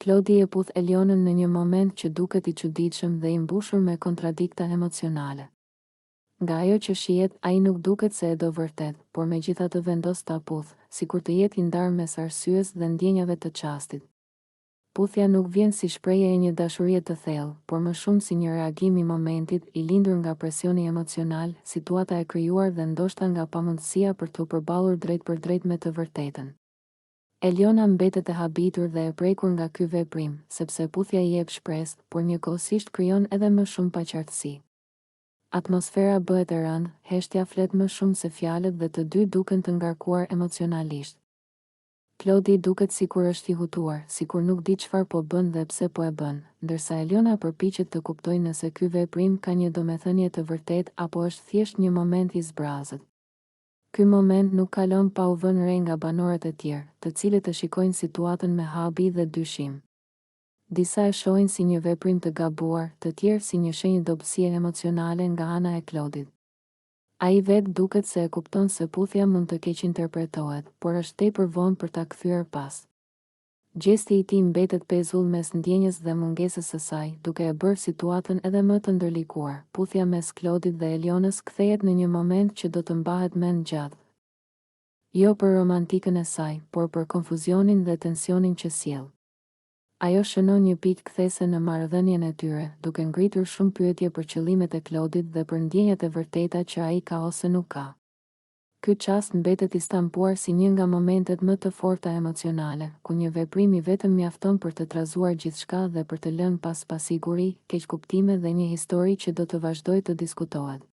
Klodi e puth Elionën në një moment që duket i çuditshëm dhe i mbushur me kontradikta emocionale. Nga ajo që shihet, ai nuk duket se e do vërtet, por megjithatë vendos ta puth, sikur të jetë i ndarë mes arsyes dhe ndjenjave të çastit. Puthja nuk vjen si shprehje e një dashurie të thellë, por më shumë si një reagim i momentit, i lindur nga presioni emocional, situata e krijuar dhe ndoshta nga pamundësia për të përballur drejt për drejt me të vërtetën. Eliona mbetet e habitur dhe e prekur nga ky veprim, sepse puthja i jep shpresë, por njëkohësisht krijon edhe më shumë paqartësi. Atmosfera bëhet e rënë, heshtja flet më shumë se fjalët dhe të dy duken të ngarkuar emocionalisht. Klodi duket sikur është i hutuar, sikur nuk di çfarë po bën dhe pse po e bën, ndërsa Eliona përpiqet të kuptojë nëse ky veprim ka një domethënie të vërtetë apo është thjesht një moment i zbrazët. Ky moment nuk kalon pa u vënë re nga banorët e tjerë, të cilët e shikojnë situatën me habi dhe dyshim. Disa e shohin si një veprim të gabuar, të tjerë si një shenjë dobësie emocionale nga ana e Klodit. Ai vetë duket se e kupton se puthja mund të keq interpretohet, por është tepër vonë për ta kthyer pas. Gjesti i tij mbetet pezull mes ndjenjës dhe mungesës së saj, duke e bërë situatën edhe më të ndërlikuar. Puthja mes Klodit dhe Elionës kthehet në një moment që do të mbahet mend gjatë. Jo për romantikën e saj, por për konfuzionin dhe tensionin që sjell. Ajo shënon një pikë kthese në marrëdhënien e tyre, duke ngritur shumë pyetje për qëllimet e Klodit dhe për ndjenjat e vërteta që ai ka ose nuk ka. Ky çast mbetet i stampuar si një nga momentet më të forta emocionale, ku një veprim i vetëm mjafton për të trazuar gjithçka dhe për të lënë pas pasiguri, keqkuptime dhe një histori që do të vazhdojë të diskutohet.